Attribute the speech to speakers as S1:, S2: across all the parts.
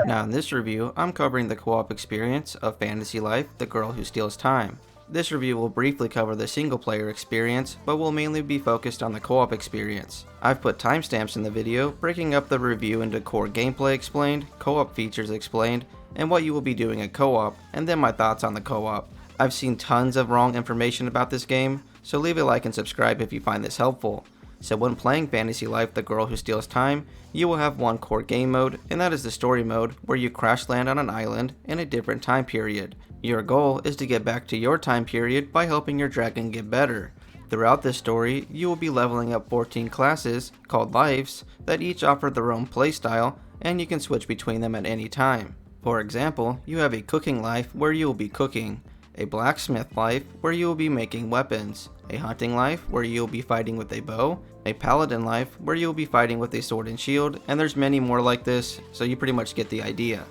S1: Now in this review, I'm covering the co-op experience of Fantasy Life: The Girl Who Steals Time. This review will briefly cover the single player experience, but will mainly be focused on the co-op experience. I've put timestamps in the video, breaking up the review into core gameplay explained, co-op features explained, and what you will be doing in co-op, and then my thoughts on the co-op. I've seen tons of wrong information about this game, so leave a like and subscribe if you find this helpful. So when playing Fantasy Life: The Girl Who Steals Time, you will have one core game mode, and that is the story mode, where you crash land on an island in a different time period. Your goal is to get back to your time period by helping your dragon get better. Throughout this story, you will be leveling up 14 classes, called lives, that each offer their own playstyle, and you can switch between them at any time. For example, you have a cooking life where you will be cooking, a blacksmith life where you will be making weapons, a hunting life where you will be fighting with a bow, a paladin life where you will be fighting with a sword and shield, and there's many more like this, so you pretty much get the idea.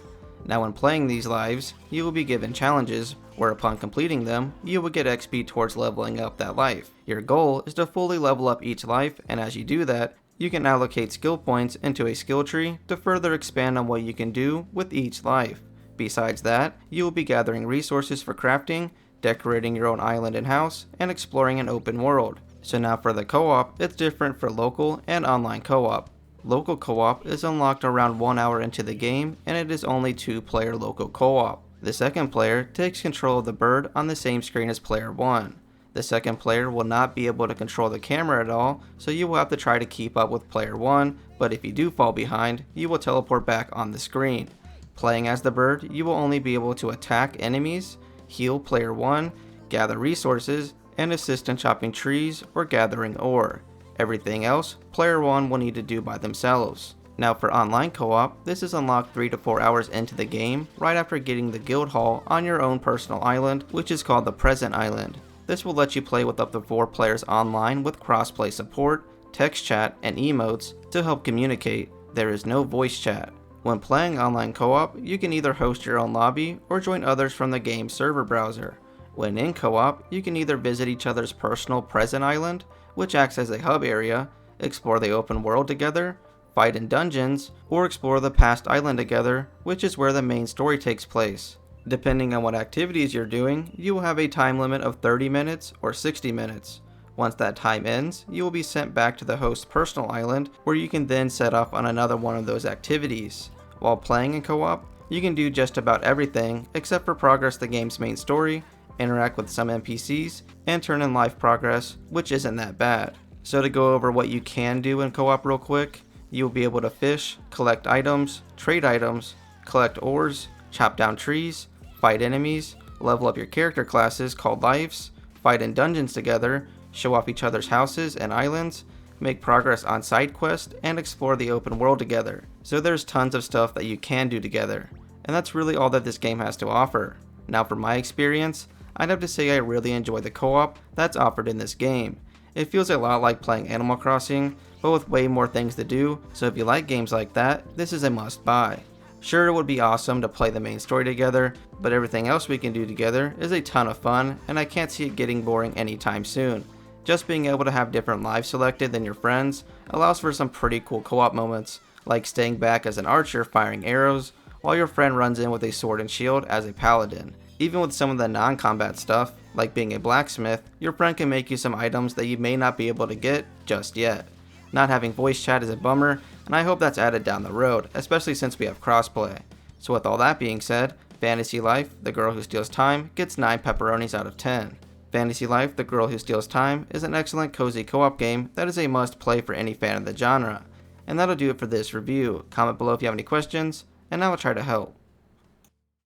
S1: Now when playing these lives, you will be given challenges, where upon completing them, you will get XP towards leveling up that life. Your goal is to fully level up each life, and as you do that, you can allocate skill points into a skill tree to further expand on what you can do with each life. Besides that, you will be gathering resources for crafting, decorating your own island and house, and exploring an open world. So now for the co-op, it's different for local and online co-op. Local co-op is unlocked around 1 hour into the game, and it is only 2-player local co-op. The second player takes control of the bird on the same screen as player 1. The second player will not be able to control the camera at all, so you will have to try to keep up with player 1, but if you do fall behind, you will teleport back on the screen. Playing as the bird, you will only be able to attack enemies, heal player 1, gather resources, and assist in chopping trees or gathering ore. Everything else, player 1 will need to do by themselves. Now for online co-op, this is unlocked 3 to 4 hours into the game, right after getting the guild hall on your own personal island, which is called the Present Island. This will let you play with up to 4 players online with crossplay support, text chat, and emotes to help communicate. There is no voice chat. When playing online co-op, you can either host your own lobby or join others from the game's server browser. When in co-op, you can either visit each other's personal present island, which acts as a hub area, explore the open world together, fight in dungeons, or explore the past island together, which is where the main story takes place. Depending on what activities you're doing, you will have a time limit of 30 minutes or 60 minutes. Once that time ends, you will be sent back to the host's personal island, where you can then set off on another one of those activities. While playing in co-op, you can do just about everything except for progress the game's main story, interact with some NPCs, and turn in life progress, which isn't that bad. So to go over what you can do in co-op real quick, you will be able to fish, collect items, trade items, collect ores, chop down trees, fight enemies, level up your character classes called lives, fight in dungeons together, show off each other's houses and islands, make progress on side quests, and explore the open world together. So there's tons of stuff that you can do together, and that's really all that this game has to offer. Now for my experience, I'd have to say I really enjoy the co-op that's offered in this game. It feels a lot like playing Animal Crossing, but with way more things to do, so if you like games like that, this is a must buy. Sure, it would be awesome to play the main story together, but everything else we can do together is a ton of fun, and I can't see it getting boring anytime soon. Just being able to have different lives selected than your friends allows for some pretty cool co-op moments, like staying back as an archer firing arrows, while your friend runs in with a sword and shield as a paladin. Even with some of the non-combat stuff, like being a blacksmith, your friend can make you some items that you may not be able to get just yet. Not having voice chat is a bummer, and I hope that's added down the road, especially since we have crossplay. So with all that being said, Fantasy Life: The Girl Who Steals Time gets 9 pepperonis out of 10. Fantasy Life: The Girl Who Steals Time is an excellent cozy co-op game that is a must play for any fan of the genre. And that'll do it for this review. Comment below if you have any questions, and I will try to help.